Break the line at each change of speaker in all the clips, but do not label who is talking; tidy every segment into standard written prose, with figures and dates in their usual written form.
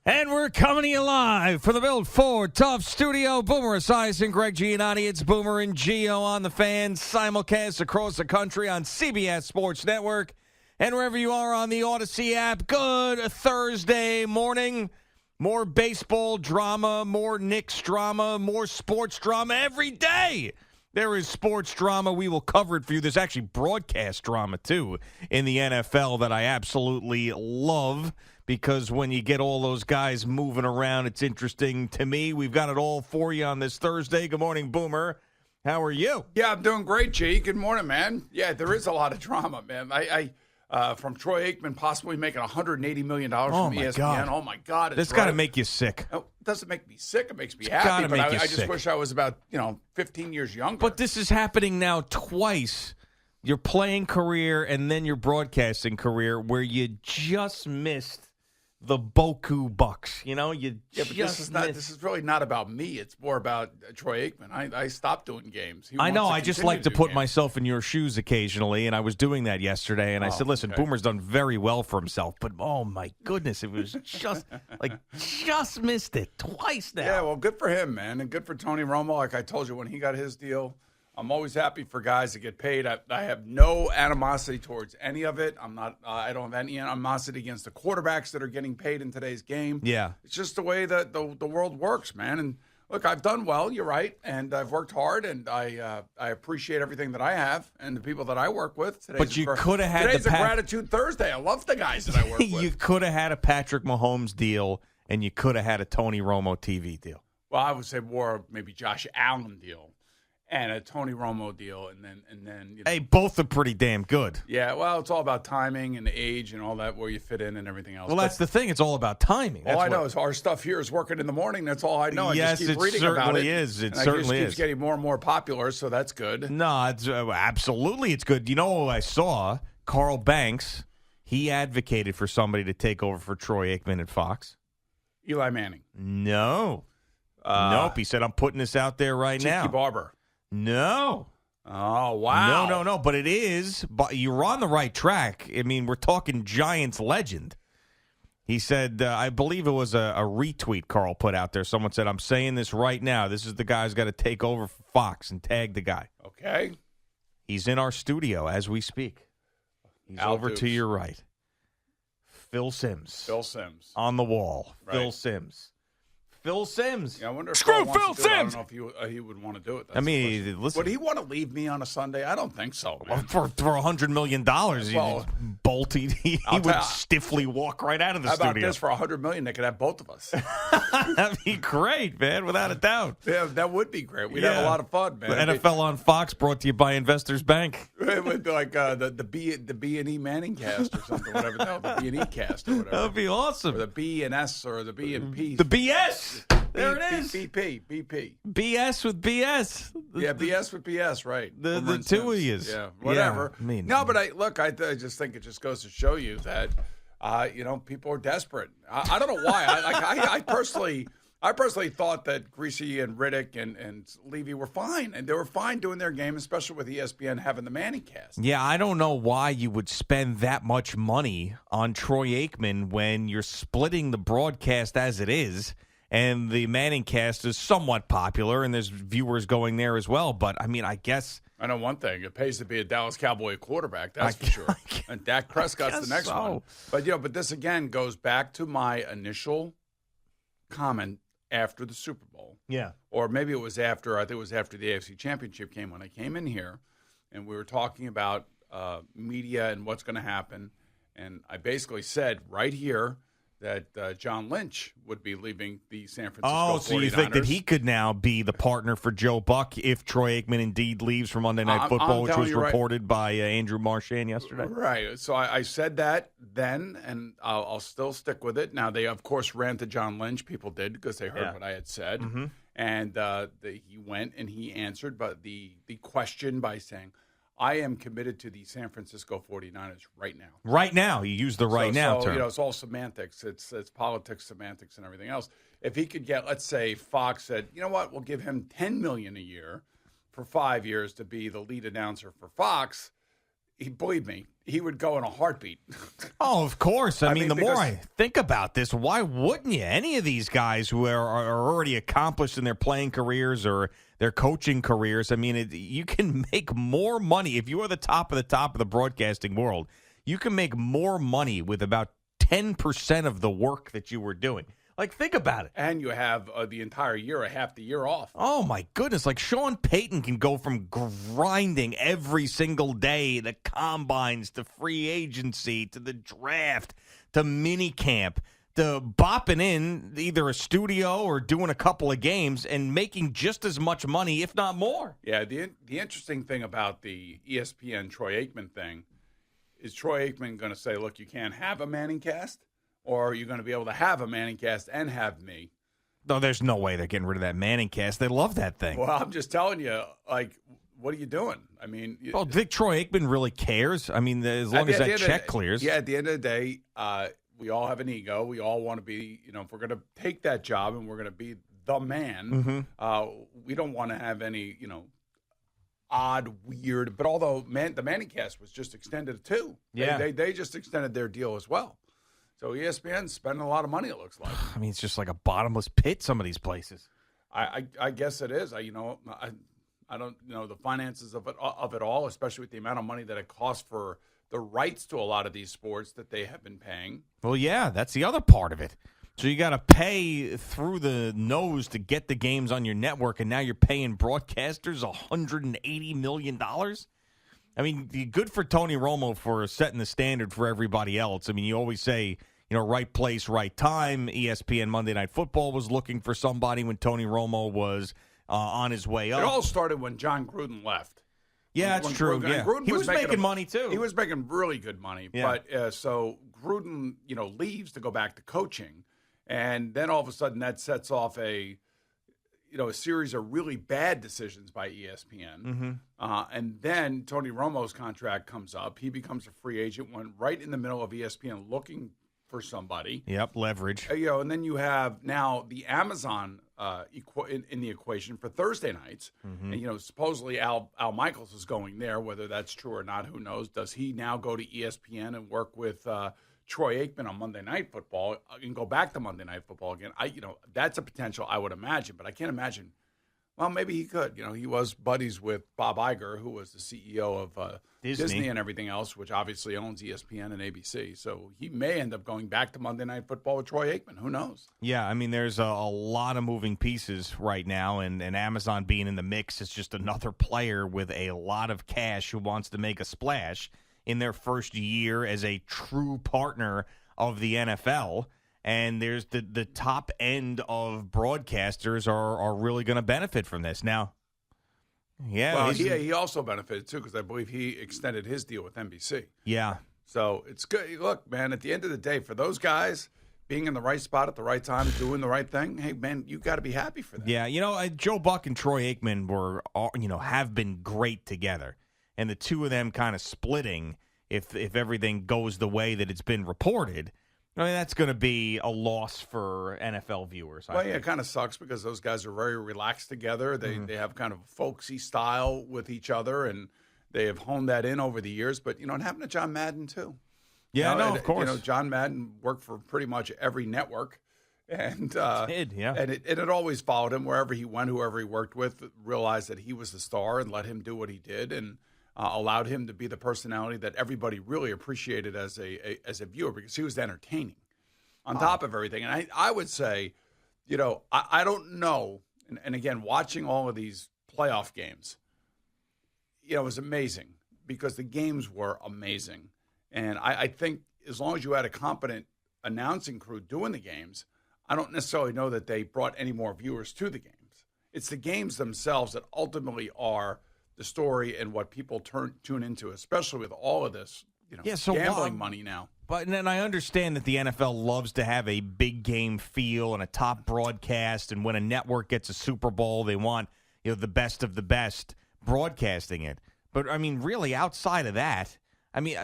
And we're coming to you live from the Built Ford Tough Studio. Boomer Esiason, Greg Giannotti. It's Boomer and Gio on the Fan. Simulcast across the country on CBS Sports Network. And wherever you are on the Odyssey app, good Thursday morning. More baseball drama, more Knicks drama, more sports drama every day. There is sports drama. We will cover it for you. There's actually broadcast drama, too, in the NFL that I absolutely love because when you get all those guys moving around, it's interesting to me. We've got it all for you on this Thursday. Good morning, Boomer. How are you?
Yeah, I'm doing great, G. Good morning, man. Yeah, there is a lot of drama, man. From Troy Aikman possibly making $180 million from ESPN.
God.
Oh, my God.
That's got to make you sick.
It doesn't make me sick. It makes me happy. But I just wish I was about, 15 years younger.
But this is happening now twice. Your playing career and then your broadcasting career where you just missed the Boku Bucks.
But this is really not about me. It's more about Troy Aikman. I stopped doing games.
I know. I just like to put myself in your shoes occasionally, and I was doing that yesterday. And I said, "Listen, okay. Boomer's done very well for himself, but oh my goodness, it was just missed it twice now."
Yeah, well, good for him, man, and good for Tony Romo. Like I told you when he got his deal. I'm always happy for guys that get paid. I have no animosity towards any of it. I don't have any animosity against the quarterbacks that are getting paid in today's game.
Yeah.
It's just the way that the world works, man. And look, I've done well, you're right, and I've worked hard, and I appreciate everything that I have and the people that I work with.
But you could have had
today's a Gratitude Thursday. I love the guys that I work with.
You could have had a Patrick Mahomes deal, and you could have had a Tony Romo TV deal.
Well, I would say more maybe Josh Allen deal. And a Tony Romo deal, and then
hey, both are pretty damn good.
Yeah, well, it's all about timing and age and all that, where you fit in and everything else.
Well, that's the thing; it's all about timing.
All I know is our stuff here is working in the morning. That's all I know.
Yes,
I just keep reading about it.
It certainly is.
Keeps getting more and more popular, so that's good.
No, it's absolutely it's good. You know what I saw? Carl Banks. He advocated for somebody to take over for Troy Aikman at Fox.
Eli Manning.
No. Nope. He said, "I'm putting this out there right now."
Tiki Barber.
No.
Oh, wow.
No. But it is. But you're on the right track. I mean, we're talking Giants legend. He said, I believe it was a retweet Carl put out there. Someone said, "I'm saying this right now. This is the guy who's got to take over for Fox," and tag the guy.
Okay.
He's in our studio as we speak. He's over to your right. Phil Simms. On the wall. Right. Phil Simms. Yeah, I wonder if
Screw
Phil Simms.
I don't know if he would want to do it.
Listen.
Would he want to leave me on a Sunday? I don't think so, man.
For $100 million, he would stiffly walk right out of the studio.
How about this? For $100 million, they could have both of us.
That'd be great, man, without a doubt.
Yeah, that would be great. We'd have a lot of fun, man.
The NFL on Fox, brought to you by Investors Bank.
It would be like the B&E Manningcast or something, whatever. No, the B&E cast or whatever.
That would be awesome.
Or the B&S or the B&P.
The BS. There it is.
BP.
BS with BS.
Yeah, BS with BS, right.
The two of yous.
Yeah, whatever.
Yeah,
no, but I just think it just goes to show you that, people are desperate. I don't know why. I personally thought that Greasy and Riddick and Levy were fine, and they were fine doing their game, especially with ESPN having the Manningcast.
Yeah, I don't know why you would spend that much money on Troy Aikman when you're splitting the broadcast as it is, and the Manningcast is somewhat popular, and there's viewers going there as well. But, I mean, I guess...
I know one thing. It pays to be a Dallas Cowboy quarterback, that's for sure. And Dak Prescott's the next one. But this, again, goes back to my initial comment after the Super Bowl.
Yeah.
Or maybe it was after, I think it was after the AFC Championship game when I came in here, and we were talking about media and what's going to happen. And I basically said right here that John Lynch would be leaving the San Francisco 49ers.
Oh, so you think that he could now be the partner for Joe Buck if Troy Aikman indeed leaves for Monday Night Football, which was reported by Andrew Marchand yesterday?
Right. So I said that then, and I'll still stick with it. Now, they, of course, ran to John Lynch. People did because they heard what I had said. Mm-hmm. And he went and he answered the question by saying, I am committed to the San Francisco 49ers right now.
Right now. You use the now term.
It's all semantics. It's politics, semantics, and everything else. If he could get, let's say, Fox said, you know what, we'll give him $10 million a year for 5 years to be the lead announcer for Fox, believe me, he would go in a heartbeat.
Oh, of course. I mean, the more
because-
I think about this, why wouldn't you? Any of these guys who are already accomplished in their playing careers or their coaching careers, I mean, you can make more money. If you are the top of the broadcasting world, you can make more money with about 10% of the work that you were doing. Like, think about it.
And you have the entire year, half the year off.
Oh, my goodness. Like, Sean Payton can go from grinding every single day, the combines, to free agency, to the draft, to mini camp, to bopping in either a studio or doing a couple of games and making just as much money, if not more.
Yeah, the interesting thing about the ESPN Troy Aikman thing is Troy Aikman going to say, look, you can't have a Manningcast? Or are you going to be able to have a Manningcast and have me?
No, there's no way they're getting rid of that Manningcast. They love that thing.
Well, I'm just telling you, like, what are you doing? I mean,
well, Vic Troy Aikman really cares. I mean, as long as that check clears.
Yeah, at the end of the day, we all have an ego. We all want to be, if we're going to take that job and we're going to be the man, we don't want to have any, odd, weird. But although the Manningcast was just extended too.
Yeah.
They just extended their deal as well. So ESPN's spending a lot of money, it looks like.
I mean, it's just like a bottomless pit, some of these places.
I guess it is. I don't know the finances of it all, especially with the amount of money that it costs for the rights to a lot of these sports that they have been paying.
Well, yeah, that's the other part of it. So you got to pay through the nose to get the games on your network, and now you're paying broadcasters $180 million? I mean, good for Tony Romo for setting the standard for everybody else. I mean, you always say, right place, right time. ESPN Monday Night Football was looking for somebody when Tony Romo was on his way up.
It all started when John Gruden left.
Yeah, that's true.
Gruden
he was making money, too.
He was making really good money.
Yeah.
But so Gruden, leaves to go back to coaching. And then all of a sudden that sets off a series of really bad decisions by ESPN. And then Tony Romo's contract comes up. He becomes a free agent, went right in the middle of ESPN looking for somebody.
Yep, leverage.
And then you have now the Amazon in the equation for Thursday nights. And, supposedly Al Michaels is going there. Whether that's true or not, who knows? Does he now go to ESPN and work with Troy Aikman on Monday Night Football and go back to Monday Night Football again? That's a potential I would imagine, but I can't imagine. Well, maybe he could. He was buddies with Bob Iger, who was the CEO of Disney and everything else, which obviously owns ESPN and ABC. So he may end up going back to Monday Night Football with Troy Aikman. Who knows?
Yeah, I mean, there's a lot of moving pieces right now, and Amazon being in the mix is just another player with a lot of cash who wants to make a splash in their first year as a true partner of the NFL. And there's the top end of broadcasters are really going to benefit from this. Now, yeah.
Well, he also benefited, too, because I believe he extended his deal with NBC.
Yeah.
So it's good. Look, man, at the end of the day, for those guys being in the right spot at the right time, doing the right thing, hey, man, you got to be happy for that.
Yeah, Joe Buck and Troy Aikman have been great together. And the two of them kind of splitting, if everything goes the way that it's been reported, I mean, that's going to be a loss for NFL viewers.
Well, yeah, it kind of sucks because those guys are very relaxed together. They have kind of a folksy style with each other, and they have honed that in over the years. But, it happened to John Madden, too.
Yeah, of course.
John Madden worked for pretty much every network. And
did, yeah.
And it always followed him wherever he went, whoever he worked with, realized that he was the star and let him do what he did, and allowed him to be the personality that everybody really appreciated as a viewer because he was entertaining on top of everything. And I would say, I don't know. And again, watching all of these playoff games, it was amazing because the games were amazing. And I think as long as you had a competent announcing crew doing the games, I don't necessarily know that they brought any more viewers to the games. It's the games themselves that ultimately are the story and what people tune into, especially with all of this, gambling money now.
But then I understand that the NFL loves to have a big game feel and a top broadcast, and when a network gets a Super Bowl, they want the best of the best broadcasting it. But I mean, really, outside of that,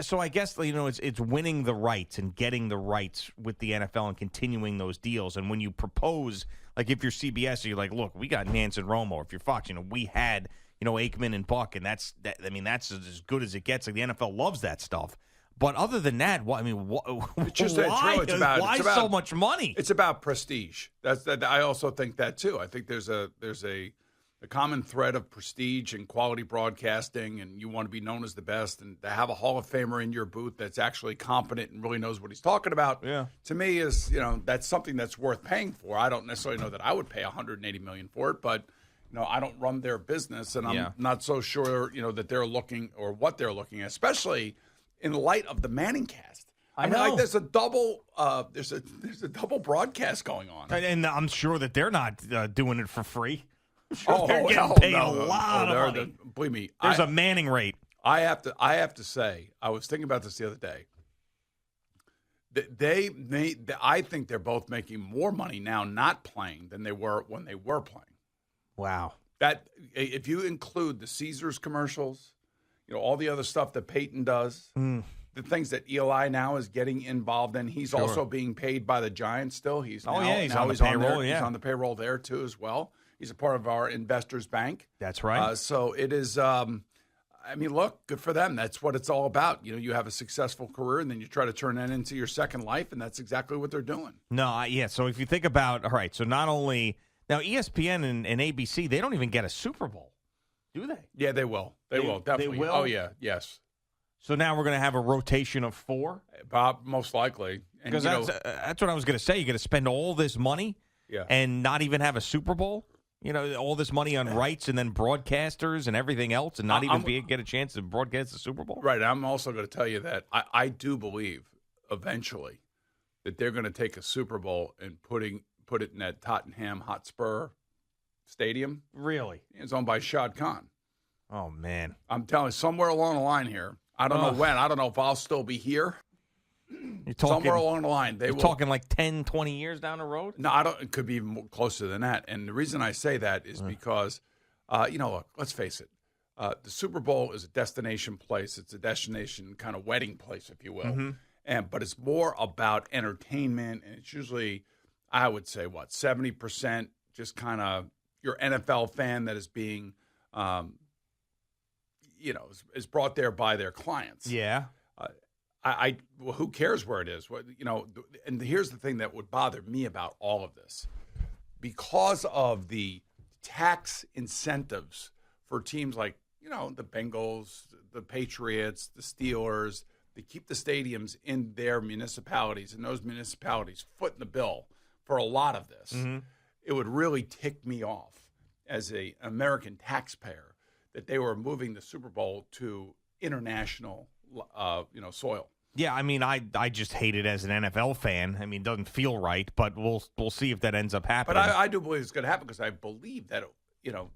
so I guess it's winning the rights and getting the rights with the NFL and continuing those deals. And when you propose, like if you're CBS, you're like, look, we got Nance and Romo. If you're Fox, we had Aikman and Buck, and that's as good as it gets. Like the NFL loves that stuff. But other than that,
it's just
why
it's about
so much money?
It's about prestige. I also think that too. I think there's a common thread of prestige and quality broadcasting, and you want to be known as the best, and to have a Hall of Famer in your booth that's actually competent and really knows what he's talking about.
Yeah.
To me, is that's something that's worth paying for. I don't necessarily know that I would pay $180 million for it, but I don't run their business, and I'm not so sure that they're looking or what they're looking at, especially in light of the Manningcast. I mean, like there's a double broadcast going on,
and I'm sure that they're not doing it for free.
Sure
they're getting paid a lot of money.
Believe me,
there's a Manning rate.
I have to say, I was thinking about this the other day. I think they're both making more money now not playing than they were when they were playing.
Wow.
That if you include the Caesars commercials, all the other stuff that Peyton does, the things that Eli now is getting involved in, he's also being paid by the Giants still. He's on the payroll. He's on the payroll there too as well. He's a part of our investors bank.
That's right.
So it is. Look, good for them. That's what it's all about. You have a successful career, and then you try to turn that into your second life, and that's exactly what they're doing.
So if you think about, all right, so not only now ESPN and ABC, they don't even get a Super Bowl, do they?
Yeah, they will. They will definitely.
They will?
Oh yeah, yes.
So now we're going to have a rotation of 4,
most likely.
Because that's what I was going to say. You're going to spend all this money, and not even have a Super Bowl. All this money on rights and then broadcasters and everything else, and not get a chance to broadcast the Super Bowl.
Right. I'm also going to tell you that I do believe eventually that they're going to take a Super Bowl and put it in that Tottenham Hotspur Stadium.
Really?
It's owned by Shad Khan.
Oh man!
I'm telling you, somewhere along the line here. I don't know when. I don't know if I'll still be here.
You're talking,
somewhere along the line.
You're talking like 10, 20 years down the road?
No, I don't. It could be even more closer than that. And the reason I say that is because, look, let's face it. The Super Bowl is a destination place. It's a destination kind of wedding place, if you will. Mm-hmm. But it's more about entertainment. And it's usually, I would say, 70% just kind of your NFL fan that is being, is brought there by their clients.
Yeah.
Who cares where it is? And here's the thing that would bother me about all of this. Because of the tax incentives for teams like, the Bengals, the Patriots, the Steelers, they keep the stadiums in their municipalities, and those municipalities foot the bill for a lot of this. Mm-hmm. It would really tick me off as an American taxpayer that they were moving the Super Bowl to international soil.
Yeah, I just hate it as an NFL fan. It doesn't feel right, but we'll see if that ends up happening.
But I do believe it's going to happen because I believe that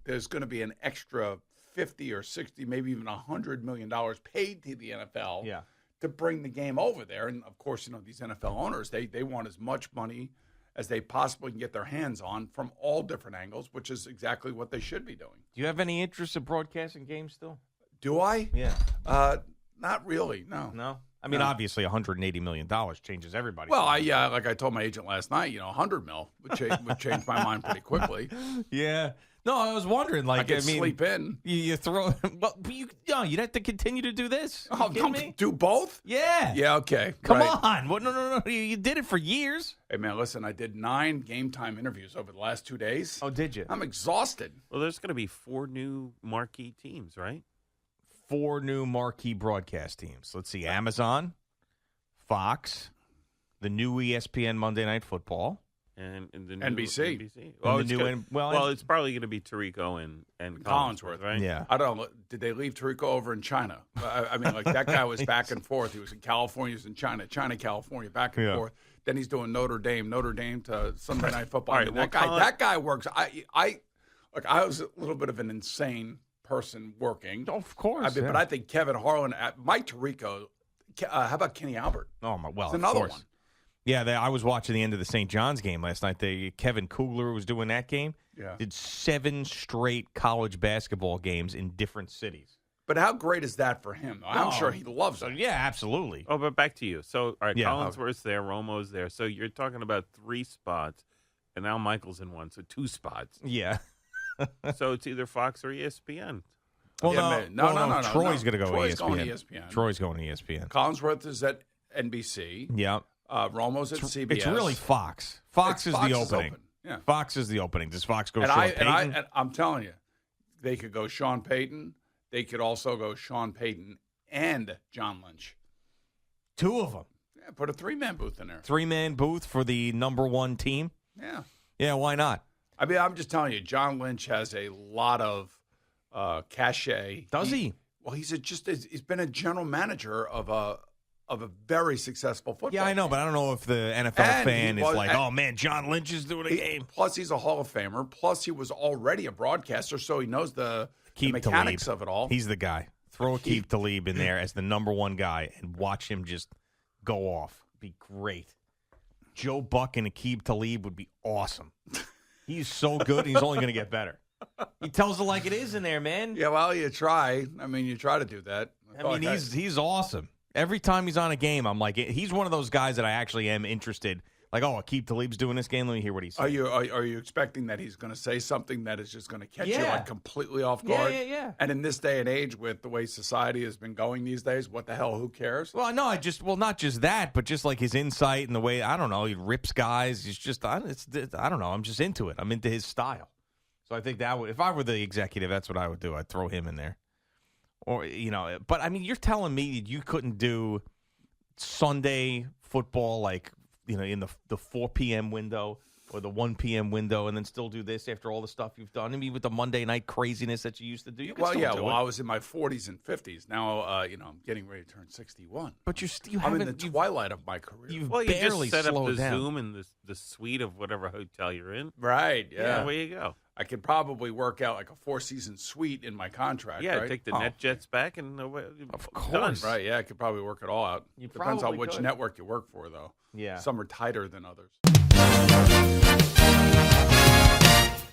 there's going to be an extra 50 or 60, maybe even $100 million paid to the NFL to bring the game over there. And of course, these NFL owners they want as much money as they possibly can get their hands on from all different angles, which is exactly what they should be doing.
Do you have any interest in broadcasting games still?
Do I?
Yeah.
Not really. No.
No. Obviously, $180 million changes everybody.
Well, like I told my agent last night, $100 million would change my mind pretty quickly.
Yeah. No, I was wondering.
I could sleep in.
You throw. Well, you'd have to continue to do this.
Do both?
Yeah.
Yeah. Okay.
Come on. What? No. You did it for years.
Hey man, listen. I did 9 game time interviews over the last 2 days.
Oh, did you?
I'm exhausted.
Well, there's going to be 4 new marquee teams, right?
4 new marquee broadcast teams. Let's see. Amazon, Fox, the new ESPN Monday Night Football.
And the new
NBC.
It's probably going to be Tirico and Collinsworth, right?
Yeah.
I don't know. Did they leave Tirico over in China? That guy was back and forth. He was in California, he was in China, California, back and forth. Then he's doing Notre Dame to Sunday Night Football.
Right,
that guy works. I was a little bit of an insane person working.
Of course.
But I think Kevin Harlan, Mike Tirico, how about Kenny Albert?
Oh, my, well,
it's another one.
Yeah, I was watching the end of the St. John's game last night. Kevin Kugler was doing that game.
Yeah.
Did 7 straight college basketball games in different cities.
But how great is that for him? I'm sure he loves it.
Yeah, absolutely.
Oh, but back to you. So, all right, Collinsworth's there, Romo's there. So you're talking about 3 spots, and now Michael's in one, so 2 spots.
Yeah.
So it's either Fox or ESPN.
Well,
no.
Troy's going to go
Troy's
ESPN.
going to ESPN.
Troy's going to ESPN.
Collinsworth is at NBC.
Yeah.
Romo's at CBS.
It's really Fox. Fox is the opening.
Yeah.
Fox is the opening. Does Fox go
and
Sean Payton?
And I'm telling you, they could go Sean Payton. They could also go Sean Payton and John Lynch.
Two of them.
Yeah, put a 3-man booth in there.
3-man booth for the number one team?
Yeah.
Yeah, why not?
I mean, I'm just telling you, John Lynch has a lot of cachet.
Does he?
Well, he's been a general manager of a very successful football
Yeah, I know,
team.
but I don't know if the NFL fan is like, oh, man, John Lynch is doing a game.
Plus, he's a Hall of Famer. Plus, he was already a broadcaster, so he knows the mechanics of it all.
He's the guy. Throw Aqib Talib in there as the number one guy and watch him just go off. Be great. Joe Buck and Aqib Talib would be awesome. He's so good, he's only going to get better. He tells it like it is in there, man.
Yeah, well, you try. I mean, you try to do that.
I mean, he's awesome. Every time he's on a game, I'm like, he's one of those guys that I actually am interested. Like, oh, Aqib Talib's doing this game. Let me hear what he says.
Are you expecting that he's going to say something that is just going to catch you like completely off guard?
Yeah.
And in this day and age, with the way society has been going these days, what the hell? Who cares?
Well, no, not just that, but just like his insight and the way, I don't know, he rips guys. He's just, I don't know. I'm just into it. I'm into his style. So I think that would, if I were the executive, that's what I would do. I'd throw him in there. Or, but I mean, you're telling me you couldn't do Sunday football like, in the 4 p.m. window or the 1 p.m. window and then still do this after all the stuff you've done? I mean, with the Monday night craziness that you used to do. You can still do it.
I was in my 40s and 50s. Now, I'm getting ready to turn 61.
But
I'm in the twilight of my career.
You've
you
barely
just set up the
down.
Zoom and the suite of whatever hotel you're in.
Right, yeah.
Away you go.
I could probably work out like a 4-season suite in my contract,
Yeah,
right?
take the net jets back and
of course.
Right, yeah, I could probably work it all out.
You
Depends on
probably
which
could.
network you work for, though.
Yeah.
Some are tighter than others.